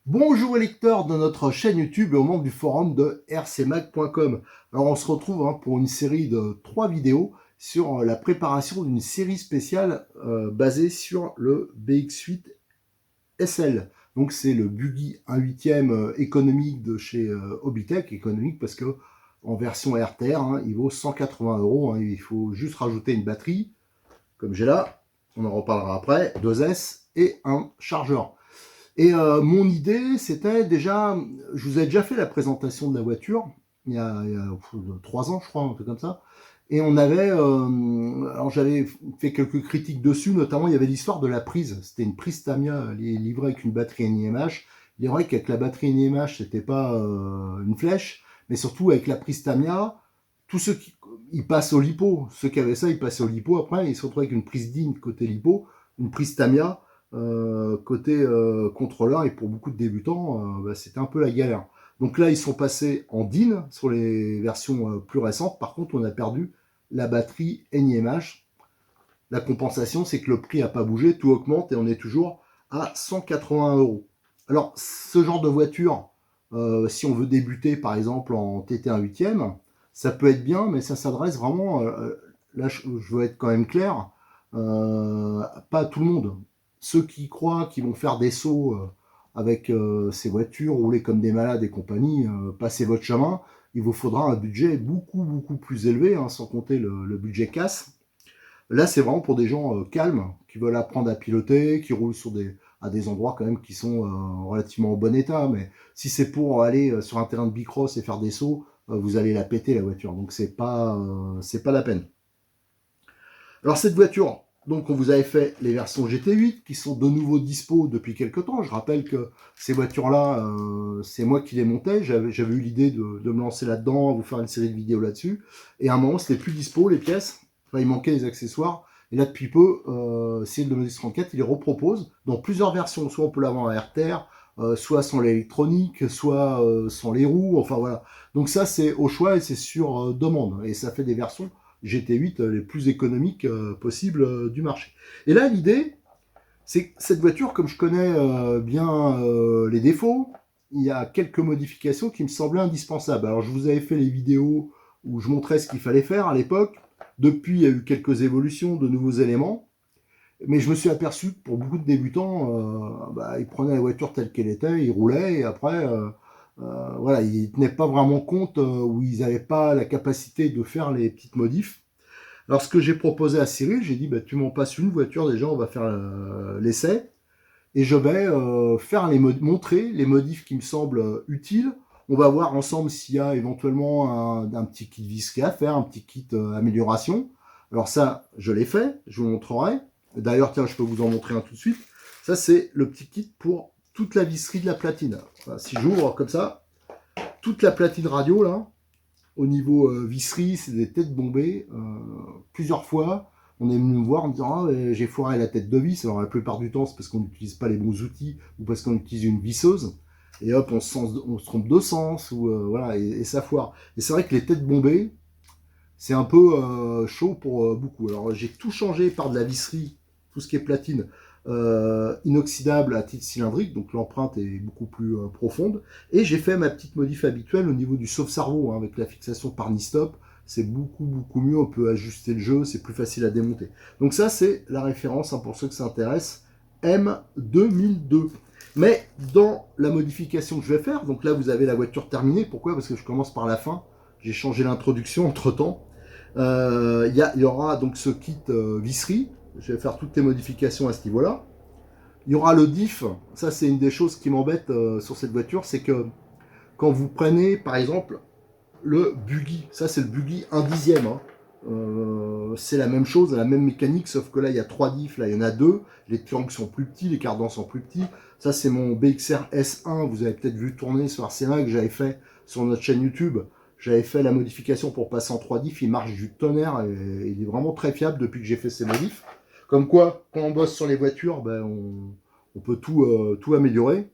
Bonjour les lecteurs de notre chaîne YouTube et aux membres du forum de rcmag.com. Alors on se retrouve pour une série de 3 vidéos sur la préparation d'une série spéciale basée sur le BX8 SL. Donc c'est le buggy 1/8 économique de chez Hobbytech, économique parce que en version RTR, il vaut 180 €. Il faut juste rajouter une batterie, comme j'ai là, on en reparlera après, 2S et un chargeur. Et mon idée, c'était déjà, je vous ai déjà fait la présentation de la voiture, il y a 3 ans, je crois, un truc comme ça. Et on avait, alors j'avais fait quelques critiques dessus, notamment il y avait l'histoire de la prise. C'était une prise Tamiya livrée avec une batterie NiMH. Il est vrai qu'avec la batterie NiMH, c'était pas une flèche, mais surtout avec la prise Tamiya, tous ceux qui ils passent au lipo, ceux qui avaient ça, ils passaient au lipo. Après, ils se retrouvent avec une prise DIN côté lipo, une prise Tamiya côté contrôleur, et pour beaucoup de débutants, c'était un peu la galère. Donc là, ils sont passés en DIN sur les versions plus récentes. Par contre, on a perdu la batterie NiMH. La compensation, c'est que le prix n'a pas bougé, tout augmente et on est toujours à 180 €. Alors, ce genre de voiture, si on veut débuter par exemple en TT1 8e, ça peut être bien, mais ça s'adresse vraiment, là je veux être quand même clair, pas à tout le monde. Ceux qui croient qu'ils vont faire des sauts avec ces voitures, rouler comme des malades et compagnie, passez votre chemin, il vous faudra un budget beaucoup plus élevé, sans compter le budget casse. Là, c'est vraiment pour des gens calmes, qui veulent apprendre à piloter, qui roulent à des endroits quand même qui sont relativement en bon état. Mais si c'est pour aller sur un terrain de bicross et faire des sauts, vous allez la péter la voiture. Donc c'est pas la peine. Alors cette voiture, donc on vous avait fait les versions GT8 qui sont de nouveau dispo depuis quelques temps. Je rappelle que ces voitures-là, c'est moi qui les montais. J'avais eu l'idée de me lancer là-dedans, vous faire une série de vidéos là-dessus. Et à un moment, c'était plus dispo les pièces. Enfin, il manquait les accessoires. Et là, depuis peu, Cyril de Modis 34, il les repropose dans plusieurs versions. Soit on peut l'avoir en RTR, soit sans l'électronique, soit sans les roues. Enfin voilà. Donc ça, c'est au choix et c'est sur demande. Et ça fait des versions GT8 les plus économiques possibles du marché. Et là, l'idée, c'est que cette voiture, comme je connais bien les défauts, il y a quelques modifications qui me semblaient indispensables. Alors, je vous avais fait les vidéos où je montrais ce qu'il fallait faire à l'époque. Depuis, il y a eu quelques évolutions, de nouveaux éléments. Mais je me suis aperçu que pour beaucoup de débutants, ils prenaient la voiture telle qu'elle était, ils roulaient, et après, voilà, ils ne tenaient pas vraiment compte, ou ils n'avaient pas la capacité de faire les petites modifs. Alors, ce que j'ai proposé à Cyril, j'ai dit, tu m'en passes une voiture, déjà, on va faire l'essai, et je vais montrer les modifs qui me semblent utiles. On va voir ensemble s'il y a éventuellement un petit kit visqué à faire, un petit kit amélioration. Alors ça, je l'ai fait, je vous montrerai. D'ailleurs, tiens, je peux vous en montrer un tout de suite. Ça, c'est le petit kit pour toute la visserie de la platine. Voilà, si j'ouvre comme ça, toute la platine radio, là, au niveau visserie, c'est des têtes bombées. Plusieurs fois, on est venu me voir en me disant j'ai foiré la tête de vis. Alors la plupart du temps, c'est parce qu'on n'utilise pas les bons outils ou parce qu'on utilise une visseuse. Et hop, on se trompe de sens, ou voilà, et ça foire. Et c'est vrai que les têtes bombées, c'est un peu chaud pour beaucoup. Alors j'ai tout changé par de la visserie, tout ce qui est platine, inoxydable à titre cylindrique, donc l'empreinte est beaucoup plus profonde. Et j'ai fait ma petite modif habituelle au niveau du sauve-cerveau, avec la fixation par Nistop. C'est beaucoup mieux, on peut ajuster le jeu, c'est plus facile à démonter. Donc ça, c'est la référence, pour ceux que ça intéresse, M2002. Mais dans la modification que je vais faire, donc là vous avez la voiture terminée. Pourquoi? Parce que je commence par la fin. J'ai changé l'introduction entre temps. Il y aura donc ce kit visserie. Je vais faire toutes les modifications à ce niveau-là. Il y aura le diff. Ça, c'est une des choses qui m'embête sur cette voiture. C'est que quand vous prenez, par exemple, le buggy, ça, c'est le buggy 1/10. C'est la même chose, la même mécanique, sauf que là, il y a 3 diffs. Là, il y en a 2. Les triangles sont plus petits, les cardans sont plus petits. Ça, c'est mon BXR S1. Vous avez peut-être vu tourner sur RCMA que j'avais fait sur notre chaîne YouTube. J'avais fait la modification pour passer en 3 diffs, il marche du tonnerre et il est vraiment très fiable depuis que j'ai fait ces modifs. Comme quoi, quand on bosse sur les voitures, on peut tout améliorer.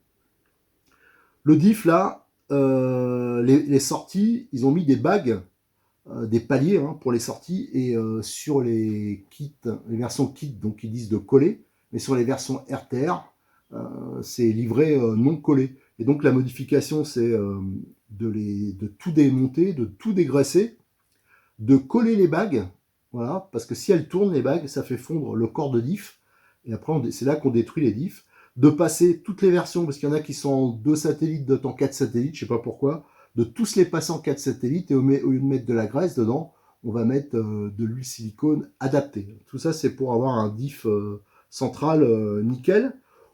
Le diff là, les sorties, ils ont mis des bagues, des paliers pour les sorties, et sur les kits, les versions kit, donc ils disent de coller, mais sur les versions RTR, c'est livré non collé. Et donc la modification, c'est de tout démonter, de tout dégraisser, de coller les bagues, voilà, parce que si elles tournent, les bagues, ça fait fondre le corps de diff, et après c'est là qu'on détruit les diffs, de passer toutes les versions, parce qu'il y en a qui sont en 2 satellites, d'autres en 4 satellites, je sais pas pourquoi, de tous les passer en 4 satellites, et au lieu de mettre de la graisse dedans, on va mettre de l'huile silicone adaptée. Tout ça, c'est pour avoir un diff central nickel.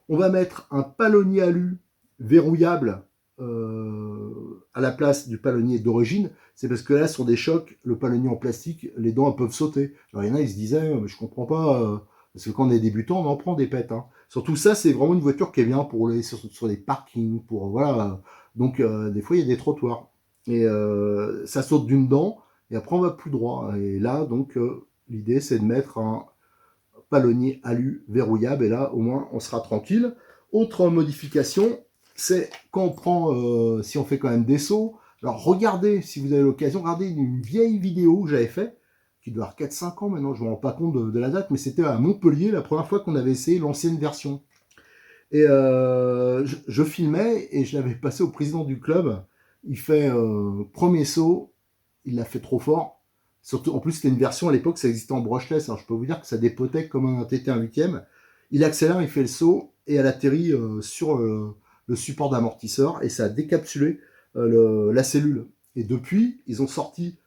On va mettre un palonnier alu verrouillable à la place du palonnier d'origine. C'est parce que là, sur des chocs, le palonnier en plastique, les dents elles peuvent sauter. Alors il y en a, ils se disaient, mais je comprends pas, parce que quand on est débutant, on en prend des pètes. Hein. Surtout ça, c'est vraiment une voiture qui est bien pour les sur les parkings, pour voilà. Donc des fois, il y a des trottoirs. Et ça saute d'une dent, et après on va plus droit. Et là, donc, l'idée, c'est de mettre un palonnier alu verrouillable, et là, au moins, on sera tranquille. Autre modification, c'est quand on prend, si on fait quand même des sauts, alors regardez, si vous avez l'occasion, regardez une vieille vidéo que j'avais fait, qui doit avoir 4-5 ans maintenant, je ne me rends pas compte de la date, mais c'était à Montpellier, la première fois qu'on avait essayé l'ancienne version. Et je filmais, et je l'avais passé au président du club, il fait premier saut, il l'a fait trop fort, surtout, en plus c'était une version à l'époque, ça existait en brushless, alors je peux vous dire que ça dépotait comme un TT1 8e, il accélère, il fait le saut, et elle atterrit sur le support d'amortisseur, et ça a décapsulé la cellule. Et depuis, ils ont sorti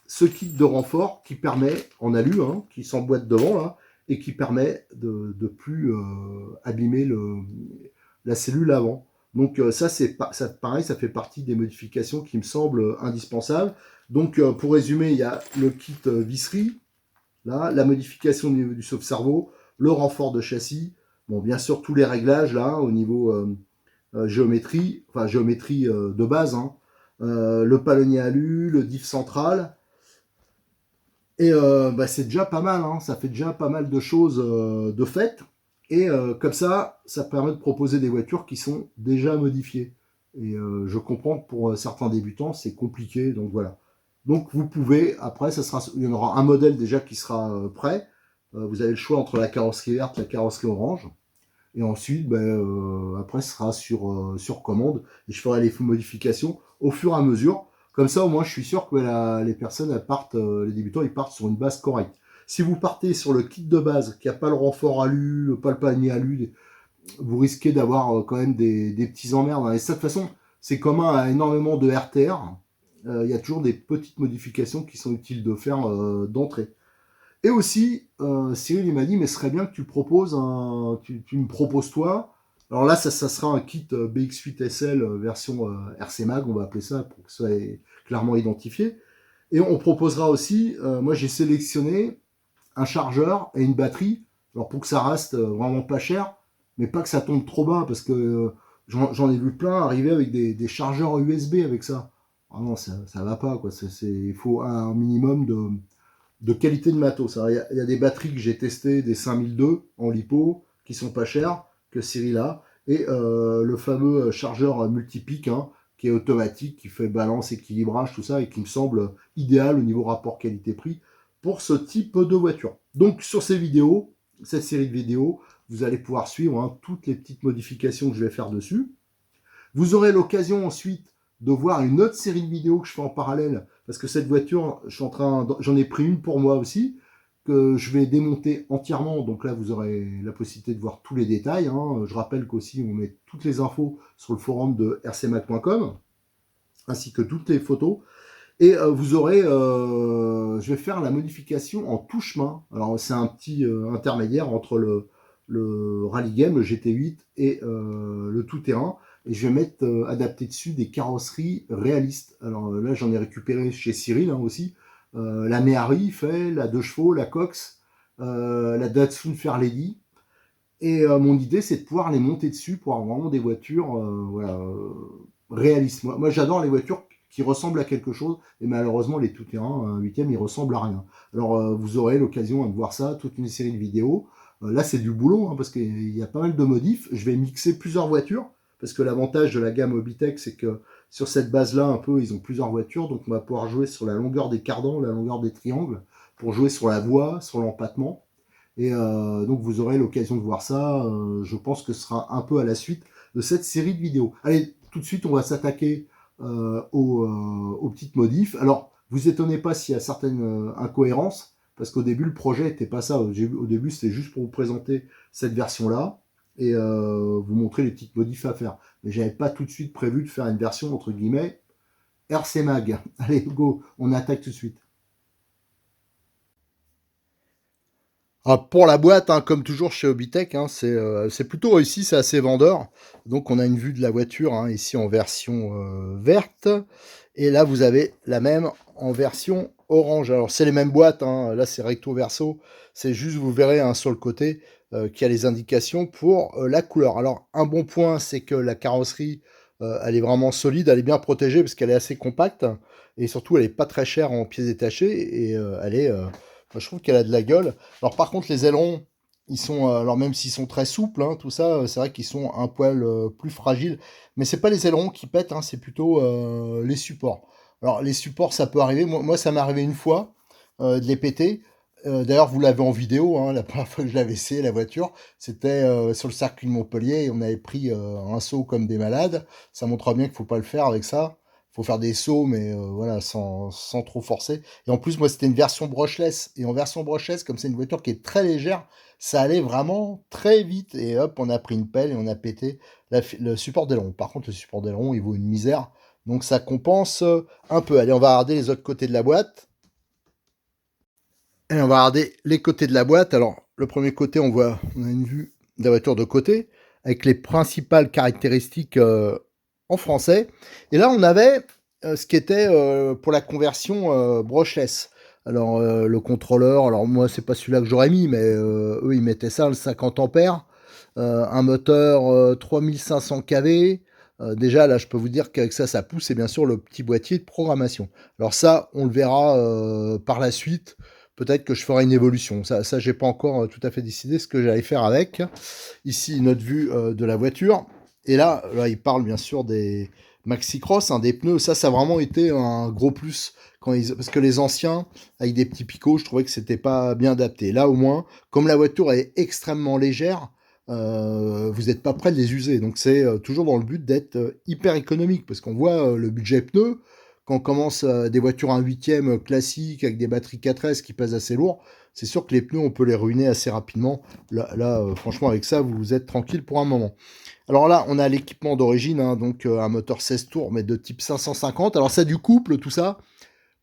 ce kit de renfort qui permet, en alu, hein, qui s'emboîte devant, là, et qui permet de plus abîmer la cellule avant. Donc ça, ça, pareil, ça fait partie des modifications qui me semblent indispensables. Donc pour résumer, il y a le kit visserie, là, la modification au niveau du sauve-cerveau, le renfort de châssis, bon, bien sûr tous les réglages là au niveau géométrie, enfin géométrie de base, hein, le palonnier alu, le diff central. Et bah, c'est déjà pas mal, hein, ça fait déjà pas mal de choses de fait. Et comme ça permet de proposer des voitures qui sont déjà modifiées. Et je comprends que pour certains débutants, c'est compliqué, donc voilà. Donc vous pouvez, après, il y en aura un modèle déjà qui sera prêt. Vous avez le choix entre la carrosserie verte et la carrosserie orange. Et ensuite, ben, après, ce sera sur commande. Et je ferai les modifications au fur et à mesure. Comme ça, au moins, je suis sûr que les personnes, elles partent, les débutants, ils partent sur une base correcte. Si vous partez sur le kit de base, qui n'a pas le renfort alu, pas le panier alu, vous risquez d'avoir quand même des petits emmerdes. Et ça, de toute façon, c'est commun à énormément de RTR. Il y a toujours des petites modifications qui sont utiles de faire d'entrée. Et aussi, Cyril il m'a dit, mais ce serait bien que tu proposes tu me proposes toi. Alors là, ça sera un kit BX8 SL version RC Mag, on va appeler ça pour que ça soit clairement identifié. Et on proposera aussi, moi j'ai sélectionné un chargeur et une batterie, alors pour que ça reste vraiment pas cher, mais pas que ça tombe trop bas, parce que j'en ai vu plein arriver avec des chargeurs USB avec ça. Ah non, ça va pas, quoi. Il faut un minimum de qualité de matos. Il y a des batteries que j'ai testées, des 5002 en lipo, qui sont pas chères, que Cyril a, et le fameux chargeur multipic, hein, qui est automatique, qui fait balance, équilibrage, tout ça, et qui me semble idéal au niveau rapport qualité-prix pour ce type de voiture. Donc sur ces vidéos, cette série de vidéos, vous allez pouvoir suivre hein, toutes les petites modifications que je vais faire dessus. Vous aurez l'occasion ensuite de voir une autre série de vidéos que je fais en parallèle, parce que cette voiture, j'en ai pris une pour moi aussi, que je vais démonter entièrement, donc là vous aurez la possibilité de voir tous les détails. Hein. Je rappelle qu'aussi on met toutes les infos sur le forum de rcmac.com, ainsi que toutes les photos. Et vous aurez, je vais faire la modification en touche-main. Alors c'est un petit intermédiaire entre le Rally Game, le GT8 et le tout-terrain. Et je vais mettre adapté dessus des carrosseries réalistes. Alors là j'en ai récupéré chez Cyril hein, aussi. La Méhari fait, la 2 chevaux, la Cox, la Datsun Fairlady. Et mon idée c'est de pouvoir les monter dessus pour avoir vraiment des voitures voilà, réalistes. Moi j'adore les voitures qui ressemblent à quelque chose, et malheureusement les tout-terrain 8e ils ressemblent à rien. Alors vous aurez l'occasion de voir ça, toute une série de vidéos. Là c'est du boulot, hein, parce qu'il y a pas mal de modifs. Je vais mixer plusieurs voitures, parce que l'avantage de la gamme Obitech c'est que sur cette base-là, un peu, ils ont plusieurs voitures, donc on va pouvoir jouer sur la longueur des cardans, la longueur des triangles, pour jouer sur la voie, sur l'empattement. Et donc vous aurez l'occasion de voir ça, je pense que ce sera un peu à la suite de cette série de vidéos. Allez, tout de suite, on va s'attaquer aux petites modifs. Alors, vous étonnez pas s'il y a certaines incohérences, parce qu'au début, le projet n'était pas ça. Au début, c'était juste pour vous présenter cette version-là et vous montrer les petites modifs à faire. Mais j'avais pas tout de suite prévu de faire une version, entre guillemets, RC Mag. Allez, go, on attaque tout de suite. Pour la boîte, hein, comme toujours chez Hobbytech, hein, c'est plutôt réussi, c'est assez vendeur. Donc on a une vue de la voiture hein, ici en version verte. Et là, vous avez la même en version orange. Alors c'est les mêmes boîtes, hein, là c'est recto verso. C'est juste, vous verrez hein, sur le côté qu'il y a les indications pour la couleur. Alors un bon point, c'est que la carrosserie, elle est vraiment solide, elle est bien protégée parce qu'elle est assez compacte. Et surtout, elle n'est pas très chère en pièces détachées. Et elle est... je trouve qu'elle a de la gueule. Alors par contre, les ailerons, ils sont, alors même s'ils sont très souples, hein, tout ça, c'est vrai qu'ils sont un poil plus fragiles. Mais c'est pas les ailerons qui pètent, hein, c'est plutôt les supports. Alors les supports, ça peut arriver. Moi ça m'est arrivé une fois de les péter. D'ailleurs, vous l'avez en vidéo, hein, la première fois que je l'avais essayé, la voiture, c'était sur le circuit de Montpellier et on avait pris un saut comme des malades. Ça montre bien qu'il faut pas le faire avec ça. Faut faire des sauts, mais voilà, sans trop forcer. Et en plus, moi, c'était une version brushless. Et en version brushless, comme c'est une voiture qui est très légère, ça allait vraiment très vite. Et hop, on a pris une pelle et on a pété le support d'aileron. Par contre, le support d'aileron, il vaut une misère. Donc ça compense un peu. Allez, on va regarder les autres côtés de la boîte. Et on va regarder les côtés de la boîte. Alors, le premier côté, on a une vue de la voiture de côté, avec les principales caractéristiques en français. Et là, on avait ce qui était pour la conversion brushless. Alors, le contrôleur, alors moi, c'est pas celui-là que j'aurais mis, mais eux, ils mettaient ça, le 50 ampères. Un moteur 3500 kV. Déjà, là, je peux vous dire qu'avec ça, ça pousse, et bien sûr, le petit boîtier de programmation. Alors ça, on le verra par la suite. Peut-être que je ferai une évolution. Ça j'ai pas encore tout à fait décidé ce que j'allais faire avec. Ici, notre vue de la voiture. Et là, il parle bien sûr des Maxi Cross, hein, des pneus. Ça a vraiment été un gros plus. Parce que les anciens, avec des petits picots, je trouvais que c'était pas bien adapté. Là, au moins, comme la voiture est extrêmement légère, vous n'êtes pas prêt de les user. Donc, c'est toujours dans le but d'être hyper économique. Parce qu'on voit le budget pneus. Quand on commence des voitures 1/8 classiques avec des batteries 4S qui pèsent assez lourd, c'est sûr que les pneus, on peut les ruiner assez rapidement. Là franchement, avec ça, vous êtes tranquille pour un moment. Alors là, on a l'équipement d'origine, hein, donc un moteur 16 tours, mais de type 550. Alors ça, du couple, tout ça.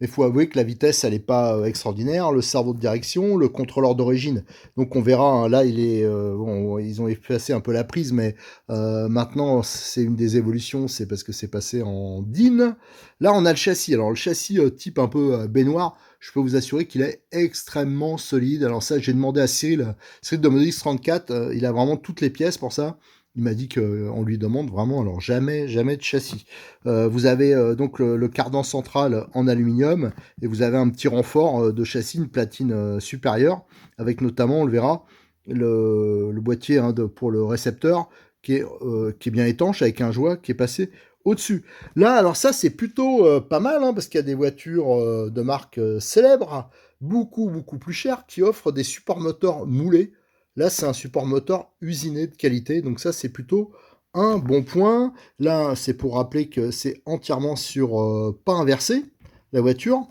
Mais il faut avouer que la vitesse, elle n'est pas extraordinaire. Le cerveau de direction, le contrôleur d'origine. Donc on verra, hein, là, bon, ils ont effacé un peu la prise, mais maintenant, c'est une des évolutions, c'est parce que c'est passé en DIN. Là, on a le châssis. Alors le châssis type un peu baignoire, je peux vous assurer qu'il est extrêmement solide. Alors ça, j'ai demandé à Cyril de Modix 34, il a vraiment toutes les pièces pour ça. Il m'a dit qu'on lui demande vraiment, alors jamais de châssis. Vous avez donc le cardan central en aluminium et vous avez un petit renfort de châssis, une platine supérieure, avec notamment, on le verra, le boîtier hein, pour le récepteur qui est bien étanche avec un joint qui est passé au-dessus. Là, alors ça, c'est plutôt pas mal, hein, parce qu'il y a des voitures de marque célèbre, beaucoup plus chères, qui offrent des supports moteurs moulés. Là, c'est un support moteur usiné de qualité, donc ça, c'est plutôt un bon point. Là, c'est pour rappeler que c'est entièrement sur pas inversé, la voiture.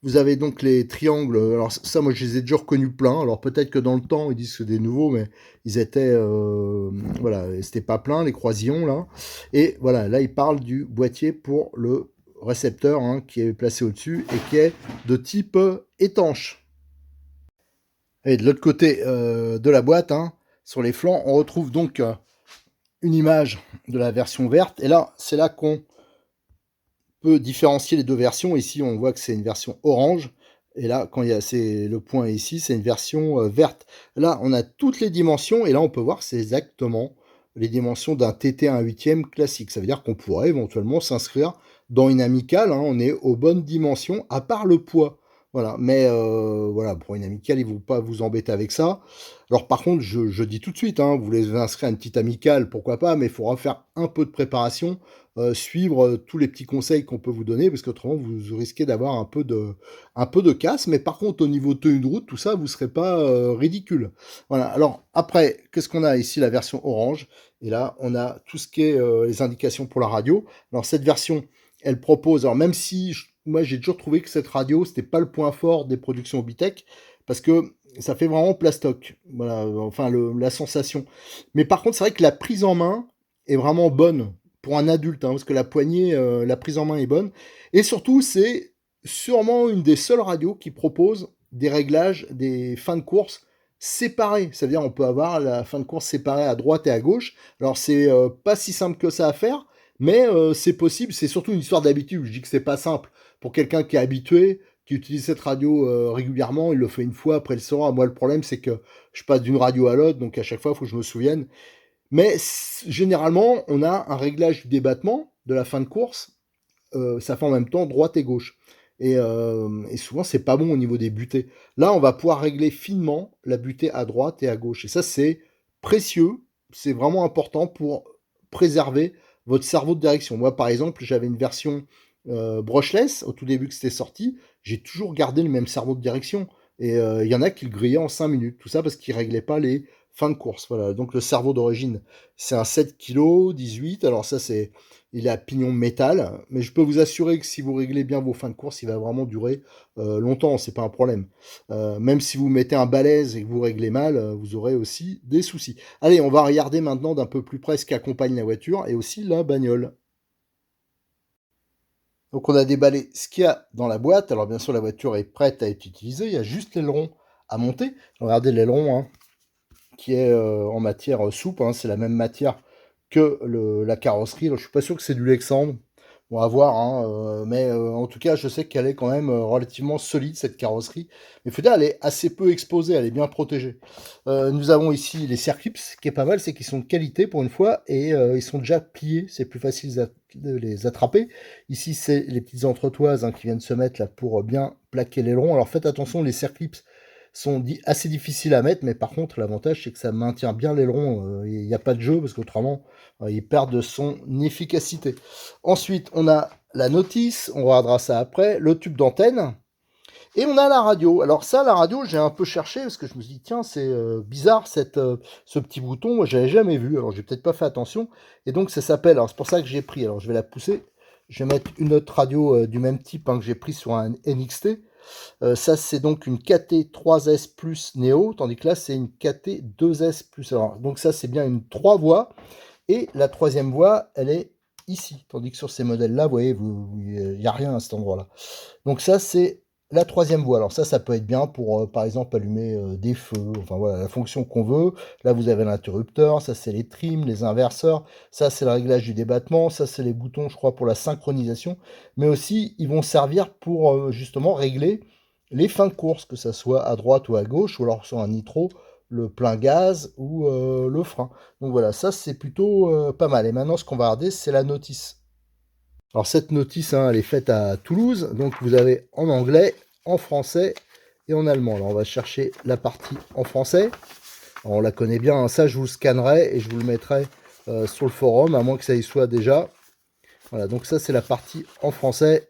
Vous avez donc les triangles. Alors ça, moi, je les ai déjà reconnus plein. Alors peut-être que dans le temps, ils disent que c'est des nouveaux, mais ils étaient... voilà, c'était pas plein, les croisillons, là. Et voilà, là, il parle du boîtier pour le récepteur hein, qui est placé au-dessus et qui est de type étanche. Et de l'autre côté de la boîte, hein, sur les flancs, on retrouve donc une image de la version verte. Et là, c'est là qu'on peut différencier les deux versions. Ici, on voit que c'est une version orange. Et là, quand il y a le point ici, c'est une version verte. Là, on a toutes les dimensions. Et là, on peut voir que c'est exactement les dimensions d'un TT 1/8 classique. Ça veut dire qu'on pourrait éventuellement s'inscrire dans une amicale. Hein, on est aux bonnes dimensions, à part le poids. Voilà, mais voilà, pour une amicale, ils vont pas vous embêter avec ça. Alors par contre, je dis tout de suite, hein, vous voulez vous inscrire à une petite amicale, pourquoi pas, mais il faudra faire un peu de préparation, suivre, tous les petits conseils qu'on peut vous donner, parce qu'autrement vous risquez d'avoir un peu de casse. Mais par contre, au niveau tenue de route, tout ça, vous serez pas, ridicule. Voilà, alors après, qu'est-ce qu'on a ici? La version orange, et là, on a tout ce qui est, les indications pour la radio. Alors cette version, elle propose, alors même si moi j'ai toujours trouvé que cette radio, c'était pas le point fort des productions Obitech, parce que ça fait vraiment plastoc, voilà, enfin la sensation. Mais par contre, c'est vrai que la prise en main est vraiment bonne pour un adulte, hein, parce que la poignée, la prise en main est bonne. Et surtout, c'est sûrement une des seules radios qui propose des réglages des fins de course séparés. C'est-à-dire, on peut avoir la fin de course séparée à droite et à gauche. Alors, c'est pas si simple que ça à faire, mais c'est possible. C'est surtout une histoire d'habitude. Je dis que c'est pas simple. Pour quelqu'un qui est habitué, qui utilise cette radio régulièrement, il le fait une fois, après il le saura. Moi, le problème, c'est que je passe d'une radio à l'autre, donc à chaque fois, il faut que je me souvienne. Mais généralement, on a un réglage du débattement de la fin de course. Ça fait en même temps droite et gauche. Et souvent, c'est pas bon au niveau des butées. Là, on va pouvoir régler finement la butée à droite et à gauche. Et ça, c'est précieux. C'est vraiment important pour préserver votre cerveau de direction. Moi, par exemple, j'avais une version brushless au tout début que c'était sorti. J'ai toujours gardé le même cerveau de direction. Et il y en a qui le grillaient en 5 minutes. Tout ça parce qu'ils réglaient pas les fins de course. Voilà. Donc, le cerveau d'origine, c'est un 7 kg 18. Alors ça, il est à pignon métal, mais je peux vous assurer que si vous réglez bien vos fins de course, il va vraiment durer longtemps, c'est pas un problème. Même si vous mettez un balèze et que vous réglez mal, vous aurez aussi des soucis. Allez, on va regarder maintenant d'un peu plus près ce qu'accompagne la voiture et aussi la bagnole. Donc on a déballé ce qu'il y a dans la boîte. Alors bien sûr, la voiture est prête à être utilisée. Il y a juste l'aileron à monter. Regardez l'aileron, hein, qui est en matière souple, hein, c'est la même matière que la carrosserie. Alors, je suis pas sûr que c'est du Lexandre, on va voir, hein, mais en tout cas, je sais qu'elle est quand même relativement solide, cette carrosserie. Mais faut dire, elle est assez peu exposée, elle est bien protégée. Nous avons ici les Circlips, ce qui est pas mal, c'est qu'ils sont de qualité pour une fois, et ils sont déjà pliés, c'est plus facile de les attraper. Ici, c'est les petites entretoises, hein, qui viennent se mettre là pour bien plaquer l'aileron. Alors faites attention, les Circlips sont assez difficiles à mettre, mais par contre, l'avantage, c'est que ça maintient bien l'aileron. Il n'y a pas de jeu, parce qu'autrement, il perd de son efficacité. Ensuite, on a la notice, on regardera ça après, le tube d'antenne, et on a la radio. Alors ça, la radio, j'ai un peu cherché, parce que je me suis dit, tiens, c'est bizarre, ce petit bouton, moi, je l'avais jamais vu, alors j'ai peut-être pas fait attention, et donc ça s'appelle, alors c'est pour ça que j'ai pris, alors je vais la pousser, je vais mettre une autre radio du même type, hein, que j'ai pris sur un NXT. Ça, c'est donc une KT3S Plus Neo, tandis que là, c'est une KT2S Plus. Alors, donc ça, c'est bien une 3 voies. Et la troisième voie, elle est ici. Tandis que sur ces modèles-là, vous voyez, il n'y a rien à cet endroit-là. Donc ça, c'est la troisième voie. Alors ça peut être bien pour, par exemple, allumer des feux. Enfin voilà, la fonction qu'on veut. Là, vous avez l'interrupteur. Ça, c'est les trims, les inverseurs. Ça, c'est le réglage du débattement. Ça, c'est les boutons, je crois, pour la synchronisation. Mais aussi, ils vont servir pour, justement, régler les fins de course, que ça soit à droite ou à gauche, ou alors sur un nitro, le plein gaz ou le frein. Donc voilà, ça, c'est plutôt pas mal. Et maintenant, ce qu'on va regarder, c'est la notice. Alors cette notice, hein, elle est faite à Toulouse, donc vous avez en anglais, en français et en allemand. Alors on va chercher la partie en français. Alors, on la connaît bien, hein. Ça je vous le scannerai et je vous le mettrai sur le forum, à moins que ça y soit déjà. Voilà, donc ça c'est la partie en français.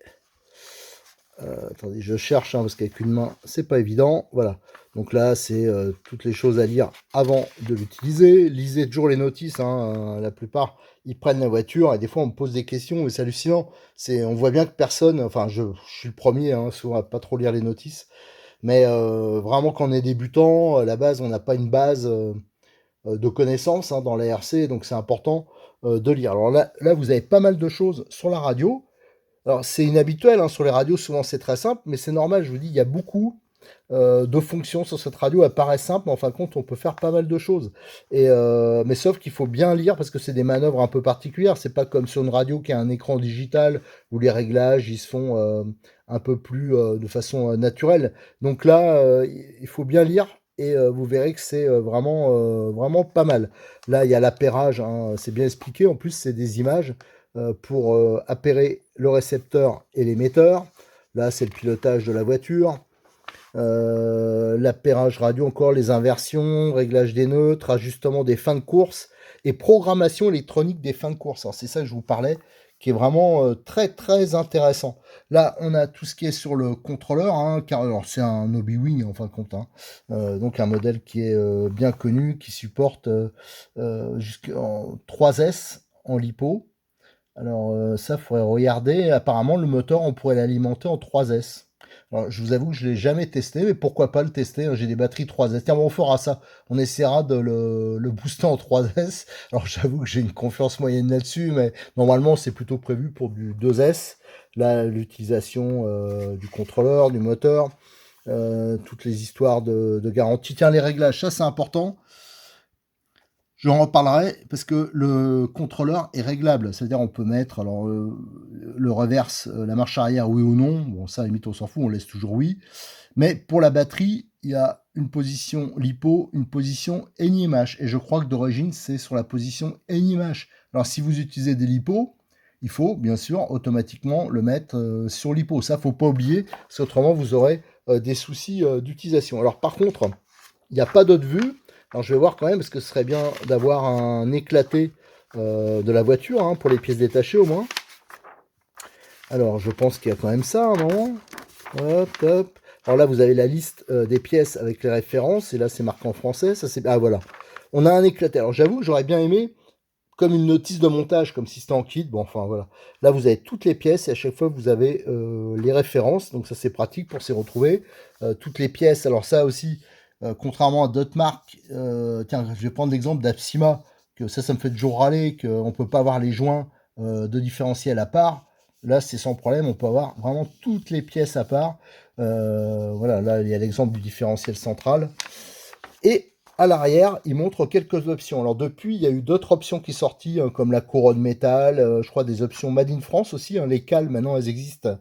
Attendez, je cherche, hein, parce qu'avec une main, c'est pas évident. Voilà. Donc là, c'est toutes les choses à lire avant de l'utiliser. Lisez toujours les notices, hein. La plupart, ils prennent la voiture et des fois, on me pose des questions et c'est hallucinant. On voit bien que personne, enfin, je suis le premier, hein, souvent à pas trop lire les notices. Mais vraiment, quand on est débutant, à la base, on n'a pas une base de connaissances, hein, dans la RC, donc c'est important de lire. Alors là, vous avez pas mal de choses sur la radio. Alors, c'est inhabituel, hein, sur les radios, souvent c'est très simple, mais c'est normal, je vous dis, il y a beaucoup de fonctions sur cette radio. Elle paraît simple, mais en fin de compte, on peut faire pas mal de choses. Mais sauf qu'il faut bien lire parce que c'est des manœuvres un peu particulières. C'est pas comme sur une radio qui a un écran digital où les réglages ils se font un peu plus de façon naturelle. Donc là, il faut bien lire. Et vous verrez que c'est vraiment pas mal. Là, il y a l'appairage, hein, c'est bien expliqué. En plus, c'est des images pour appairer le récepteur et l'émetteur. Là, c'est le pilotage de la voiture. l'appairage radio, encore les inversions, réglage des neutres, ajustement des fins de course et programmation électronique des fins de course. Alors c'est ça que je vous parlais, qui est vraiment très très intéressant. Là, on a tout ce qui est sur le contrôleur, hein, car alors c'est un Obi-Wing en fin de compte, hein. Donc un modèle qui est bien connu, qui supporte jusqu'en 3S en lipo. Alors ça, il faudrait regarder. Apparemment, le moteur, on pourrait l'alimenter en 3S. Alors, je vous avoue que je ne l'ai jamais testé, mais pourquoi pas le tester, hein. J'ai des batteries 3S. Tiens, bon, on fera ça. On essaiera de le booster en 3S. Alors, j'avoue que j'ai une confiance moyenne là-dessus, mais normalement, c'est plutôt prévu pour du 2S. Là, l'utilisation du contrôleur, du moteur, toutes les histoires de garantie. Tiens, les réglages, ça, c'est important. Je en reparlerai parce que le contrôleur est réglable. C'est-à-dire on peut mettre alors le reverse, la marche arrière, oui ou non. Bon, ça, à la limite, on s'en fout, on laisse toujours oui. Mais pour la batterie, il y a une position LiPo, une position NiMH. Et je crois que d'origine, c'est sur la position NiMH. Alors, si vous utilisez des LiPo, il faut bien sûr automatiquement le mettre sur LiPo. Ça, faut pas oublier, parce qu'autrement, vous aurez des soucis d'utilisation. Alors, par contre, il n'y a pas d'autre vue. Alors je vais voir quand même, parce que ce serait bien d'avoir un éclaté de la voiture, hein, pour les pièces détachées au moins. Alors je pense qu'il y a quand même ça, non? Hop, hop. Alors là, vous avez la liste des pièces avec les références, et là c'est marqué en français. Ça c'est. Ah voilà. On a un éclaté. Alors j'avoue que j'aurais bien aimé, comme une notice de montage, comme si c'était en kit. Bon, enfin voilà. Là, vous avez toutes les pièces et à chaque fois, vous avez les références. Donc ça, c'est pratique pour s'y retrouver. Toutes les pièces. Alors ça aussi, contrairement à d'autres marques, tiens, je vais prendre l'exemple d'Apsima, que ça me fait toujours râler, qu'on ne peut pas avoir les joints de différentiel à part. Là, c'est sans problème. On peut avoir vraiment toutes les pièces à part. Voilà, là, il y a l'exemple du différentiel central. Et à l'arrière, il montre quelques options. Alors depuis, il y a eu d'autres options qui sont sorties, comme la couronne métal, je crois des options Made in France aussi, hein. Les cales, maintenant, elles existent,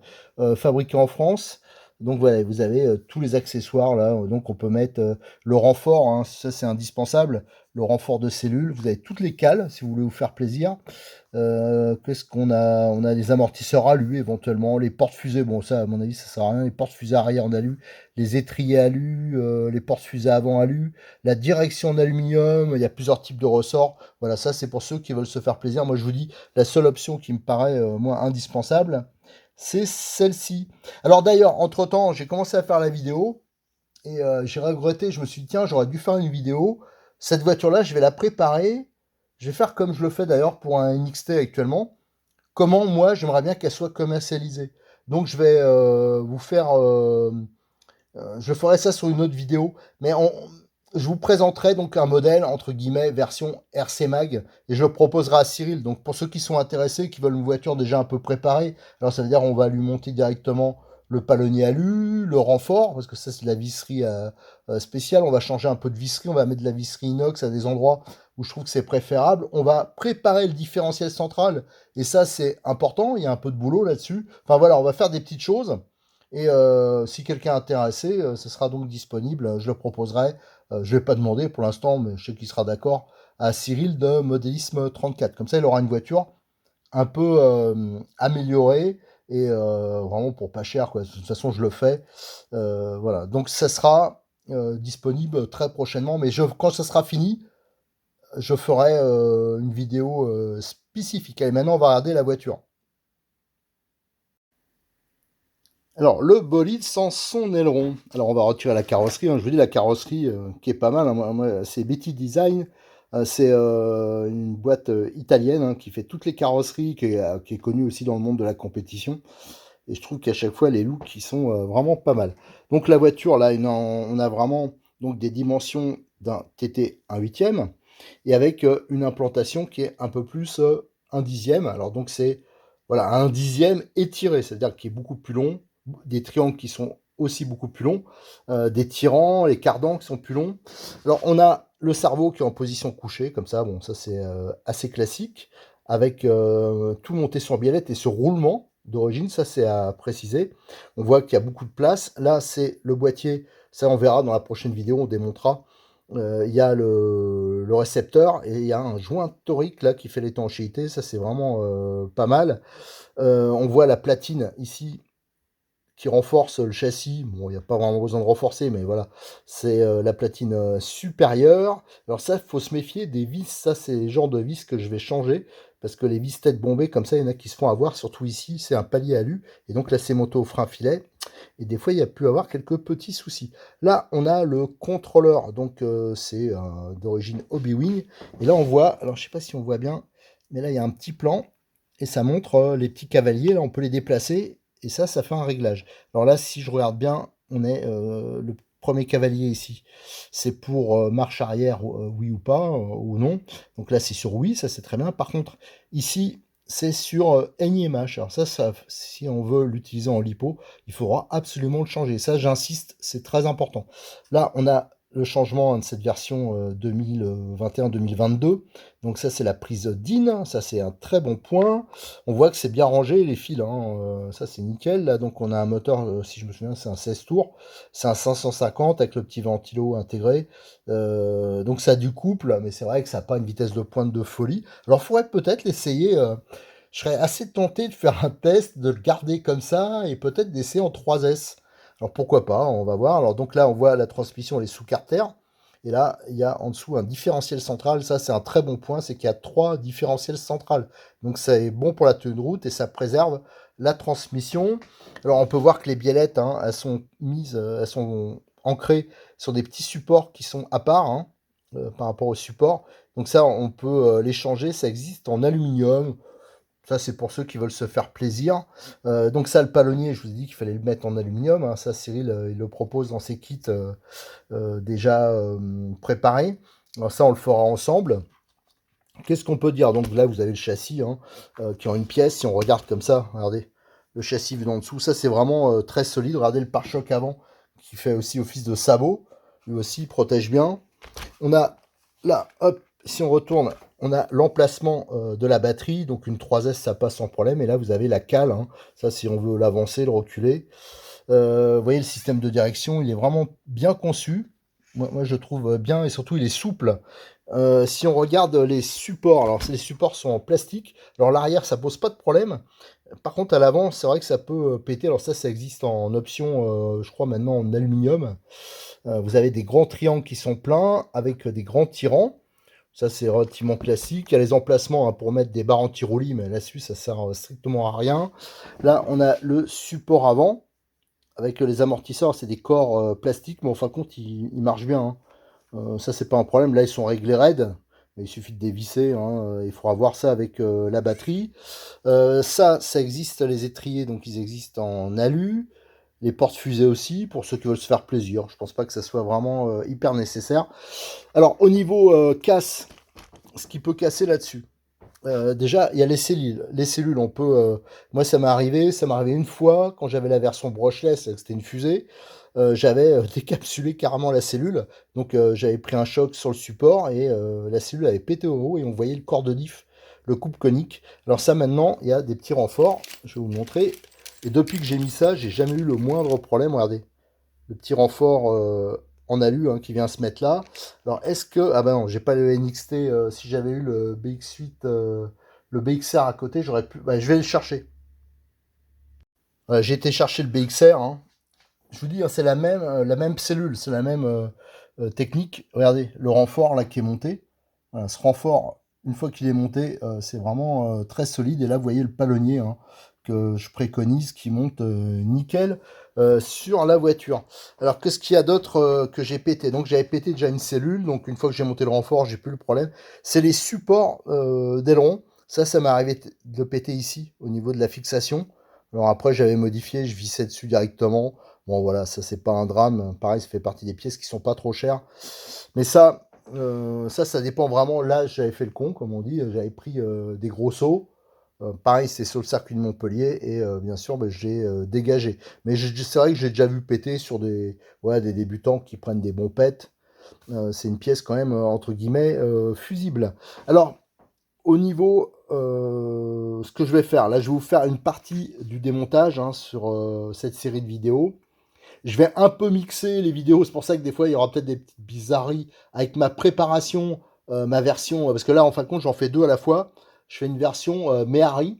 fabriquées en France. Donc voilà, vous avez tous les accessoires là. Donc on peut mettre le renfort, hein, ça c'est indispensable, le renfort de cellules. Vous avez toutes les cales si vous voulez vous faire plaisir. Qu'est-ce qu'on a? On a les amortisseurs alu éventuellement, les portes-fusées, bon ça à mon avis ça sert à rien, les portes-fusées arrière en alu, les étriers alu, les portes-fusées avant alu, la direction en aluminium, il y a plusieurs types de ressorts. Voilà, ça c'est pour ceux qui veulent se faire plaisir. Moi je vous dis, la seule option qui me paraît moi indispensable, c'est celle-ci. Alors d'ailleurs, entre-temps, j'ai commencé à faire la vidéo et j'ai regretté, je me suis dit tiens, j'aurais dû faire une vidéo. Cette voiture-là, je vais la préparer. Je vais faire comme je le fais d'ailleurs pour un NXT actuellement. Comment moi, j'aimerais bien qu'elle soit commercialisée. Donc je vais vous faire... je ferai ça sur une autre vidéo. Mais je vous présenterai donc un modèle, entre guillemets, version RC Mag. Et je le proposerai à Cyril. Donc pour ceux qui sont intéressés, qui veulent une voiture déjà un peu préparée, alors ça veut dire on va lui monter directement le palonnier alu, le renfort, parce que ça c'est de la visserie spéciale. On va changer un peu de visserie, on va mettre de la visserie inox à des endroits où je trouve que c'est préférable. On va préparer le différentiel central, et ça c'est important, il y a un peu de boulot là-dessus. Enfin voilà, on va faire des petites choses, et si quelqu'un est intéressé, ce sera donc disponible, je le proposerai. Je ne vais pas demander pour l'instant, mais je sais qu'il sera d'accord, à Cyril de Modélisme 34. Comme ça, il aura une voiture un peu améliorée, et vraiment pour pas cher, quoi. De toute façon, je le fais. Voilà, donc ça sera disponible très prochainement, mais quand ça sera fini, je ferai une vidéo spécifique. Et maintenant, on va regarder la voiture. Alors, le bolide sans son aileron. Alors, on va retirer la carrosserie, hein. Je vous dis, la carrosserie qui est pas mal, hein. Moi, c'est Betty Design. C'est une boîte italienne, hein, qui fait toutes les carrosseries, qui est connue aussi dans le monde de la compétition. Et je trouve qu'à chaque fois, les looks qui sont vraiment pas mal. Donc, la voiture, là, on a vraiment donc, des dimensions d'un TT 1/8, et avec une implantation qui est un peu plus 1/10. Alors, donc, c'est voilà, un 1/10 étiré, c'est-à-dire qui est beaucoup plus long, des triangles qui sont aussi beaucoup plus longs, des tirants, les cardans qui sont plus longs. Alors, on a le cerveau qui est en position couchée, comme ça, bon, ça c'est assez classique, avec tout monté sur biellette et ce roulement d'origine, ça c'est à préciser. On voit qu'il y a beaucoup de place. Là, c'est le boîtier, ça on verra dans la prochaine vidéo, on démontrera. Il y a le récepteur, et il y a un joint torique là qui fait l'étanchéité, ça c'est vraiment pas mal. On voit la platine ici qui renforce le châssis. Bon, il n'y a pas vraiment besoin de renforcer, mais voilà, c'est la platine supérieure. Alors ça, il faut se méfier des vis. Ça, c'est le genre de vis que je vais changer, parce que les vis tête bombées, comme ça, il y en a qui se font avoir, surtout ici, c'est un palier alu, et donc là, c'est monté au frein filet, et des fois, il y a pu avoir quelques petits soucis. Là, on a le contrôleur, donc c'est d'origine Hobbywing, et là, on voit, alors je sais pas si on voit bien, mais là, il y a un petit plan, et ça montre les petits cavaliers, là, on peut les déplacer, et ça fait un réglage. Alors là, si je regarde bien, on est le premier cavalier ici. C'est pour marche arrière, oui ou pas, ou non. Donc là, c'est sur oui, ça c'est très bien. Par contre, ici, c'est sur NIMH. Alors ça, si on veut l'utiliser en lipo, il faudra absolument le changer. Ça, j'insiste, c'est très important. Là, on a le changement de cette version 2021-2022. Donc ça, c'est la prise DIN. Ça, c'est un très bon point. On voit que c'est bien rangé, les fils. Ça, c'est nickel. Là, donc on a un moteur, si je me souviens, c'est un 16 tours. C'est un 550 avec le petit ventilo intégré. Donc ça a du couple, mais c'est vrai que ça n'a pas une vitesse de pointe de folie. Alors, il faudrait peut-être l'essayer. Je serais assez tenté de faire un test, de le garder comme ça, et peut-être d'essayer en 3S. Alors pourquoi pas, on va voir. Alors donc là, on voit la transmission, elle est sous carter. Et là, il y a en dessous un différentiel central. Ça, c'est un très bon point, c'est qu'il y a 3 différentiels centrales. Donc ça est bon pour la tenue de route et ça préserve la transmission. Alors on peut voir que les biellettes, hein, elles sont mises, elles sont ancrées sur des petits supports qui sont à part, hein, par rapport au support. Donc ça, on peut les changer. Ça existe en aluminium. Ça, c'est pour ceux qui veulent se faire plaisir. Donc ça, le palonnier, je vous ai dit qu'il fallait le mettre en aluminium, hein. Ça, Cyril, il le propose dans ses kits déjà préparés. Alors ça, on le fera ensemble. Qu'est-ce qu'on peut dire? Donc là, vous avez le châssis, hein, qui est en une pièce. Si on regarde comme ça, regardez, le châssis vu d'en dessous. Ça, c'est vraiment très solide. Regardez le pare-choc avant, qui fait aussi office de sabot. Lui aussi, il protège bien. On a là, hop, si on retourne, on a l'emplacement de la batterie, donc une 3S ça passe sans problème, et là vous avez la cale, hein. Ça si on veut l'avancer, le reculer. Vous voyez le système de direction, il est vraiment bien conçu, moi je trouve bien, et surtout il est souple. Si on regarde les supports, alors les supports sont en plastique, alors l'arrière ça pose pas de problème, par contre à l'avant c'est vrai que ça peut péter, alors ça existe en option, je crois maintenant en aluminium. Vous avez des grands triangles qui sont pleins avec des grands tirants. Ça, c'est relativement classique. Il y a les emplacements, hein, pour mettre des barres anti-roulis, mais là-dessus, ça sert strictement à rien. Là, on a le support avant avec les amortisseurs. C'est des corps plastiques, mais en fin de compte, ils marchent bien, hein. Ça, c'est pas un problème. Là, ils sont réglés raides. Il suffit de dévisser, hein. Il faudra voir ça avec la batterie. Ça existe, les étriers, donc ils existent en alu. Les portes-fusées aussi, pour ceux qui veulent se faire plaisir. Je pense pas que ça soit vraiment hyper nécessaire. Alors, au niveau casse, ce qui peut casser là-dessus. Déjà, il y a les cellules. Les cellules, on peut... moi, ça m'est arrivé une fois, quand j'avais la version brushless, c'était une fusée, j'avais décapsulé carrément la cellule. Donc, j'avais pris un choc sur le support, et la cellule avait pété au haut, et on voyait le corps de diff, le coupe conique. Alors ça, maintenant, il y a des petits renforts. Je vais vous montrer. Et depuis que j'ai mis ça, j'ai jamais eu le moindre problème. Regardez, le petit renfort en alu, hein, qui vient se mettre là. Alors est-ce que... Ah bah non, j'ai pas le NXT. Si j'avais eu le BX8, le BXR à côté, j'aurais pu... Bah, je vais le chercher. J'ai été chercher le BXR, hein. Je vous dis, hein, c'est la même cellule, c'est la même technique. Regardez, le renfort là qui est monté. Voilà, ce renfort, une fois qu'il est monté, c'est vraiment très solide. Et là, vous voyez le palonnier, hein, que je préconise, qui monte nickel sur la voiture. Alors, qu'est-ce qu'il y a d'autre que j'ai pété? Donc, j'avais pété déjà une cellule. Donc, une fois que j'ai monté le renfort, j'ai plus le problème. C'est les supports d'aileron. Ça m'est arrivé de le péter ici, au niveau de la fixation. Alors après, j'avais modifié, je vissais dessus directement. Bon, voilà, ça, c'est pas un drame. Pareil, ça fait partie des pièces qui sont pas trop chères. Mais ça, ça dépend vraiment. Là, j'avais fait le con, comme on dit. J'avais pris des gros sauts. Pareil, c'est sur le circuit de Montpellier. Et bien sûr, ben, j'ai dégagé. Mais c'est vrai que j'ai déjà vu péter sur des, ouais, des débutants qui prennent des bons pets. C'est une pièce quand même, entre guillemets, fusible. Alors, au niveau, ce que je vais faire, là, je vais vous faire une partie du démontage, hein, sur cette série de vidéos. Je vais un peu mixer les vidéos, c'est pour ça que des fois, il y aura peut-être des petites bizarreries avec ma préparation, ma version, parce que là, en fin de compte, j'en fais deux à la fois. Je fais une version Méhari,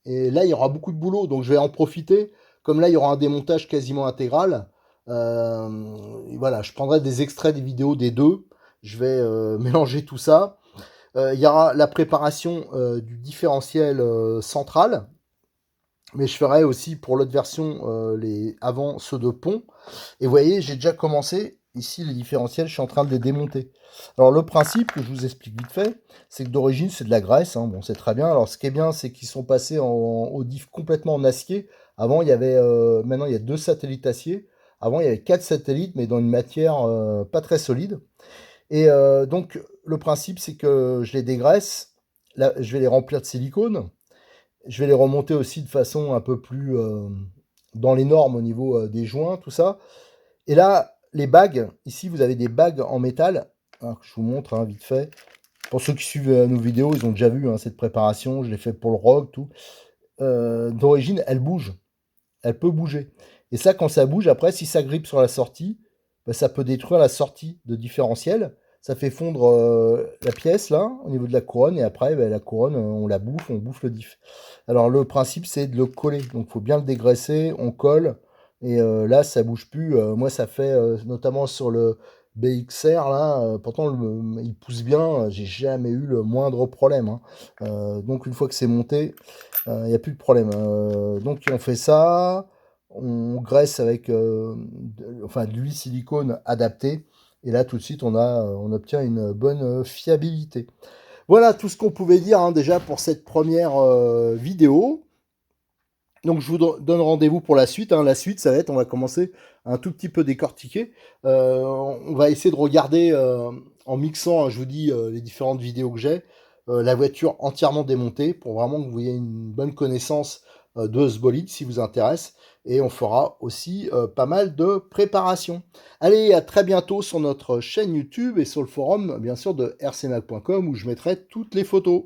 et là, il y aura beaucoup de boulot, donc je vais en profiter comme là il y aura un démontage quasiment intégral, voilà, je prendrai des extraits des vidéos des deux, je vais mélanger tout ça. Il y aura la préparation du différentiel central, mais je ferai aussi pour l'autre version avant ceux de pont. Et vous voyez, j'ai déjà commencé. Ici, les différentiels, je suis en train de les démonter. Alors, le principe que je vous explique vite fait, c'est que d'origine, c'est de la graisse. Hein. Bon, c'est très bien. Alors, ce qui est bien, c'est qu'ils sont passés au diff complètement en acier. Avant, il y avait, maintenant, il y a 2 satellites acier. Avant, il y avait 4 satellites, mais dans une matière pas très solide. Et donc, le principe, c'est que je les dégraisse. Là, je vais les remplir de silicone. Je vais les remonter aussi de façon un peu plus dans les normes au niveau des joints, tout ça. Et là, les bagues, ici vous avez des bagues en métal. Alors, je vous montre hein, vite fait. Pour ceux qui suivent nos vidéos, ils ont déjà vu hein, cette préparation. Je l'ai fait pour le rock, tout. D'origine, elle bouge. Elle peut bouger. Et ça, quand ça bouge, après, si ça grippe sur la sortie, bah, ça peut détruire la sortie de différentiel. Ça fait fondre la pièce, là, au niveau de la couronne. Et après, bah, la couronne, on la bouffe, on bouffe le diff. Alors, le principe, c'est de le coller. Donc, il faut bien le dégraisser. On colle. Et là, ça bouge plus. Moi, ça fait, notamment sur le BXR, là, pourtant, il pousse bien. J'ai jamais eu le moindre problème. Hein. Donc, une fois que c'est monté, il n'y a plus de problème. Donc, on fait ça. On graisse avec de l'huile silicone adaptée. Et là, tout de suite, on obtient une bonne fiabilité. Voilà tout ce qu'on pouvait dire hein, déjà pour cette première vidéo. Donc, je vous donne rendez-vous pour la suite. Hein. La suite, ça va être, on va commencer un tout petit peu décortiquer. On va essayer de regarder en mixant, hein, je vous dis, les différentes vidéos que j'ai, la voiture entièrement démontée pour vraiment que vous ayez une bonne connaissance de ce bolide si vous intéresse. Et on fera aussi pas mal de préparation. Allez, à très bientôt sur notre chaîne YouTube et sur le forum, bien sûr, de rcmac.com où je mettrai toutes les photos.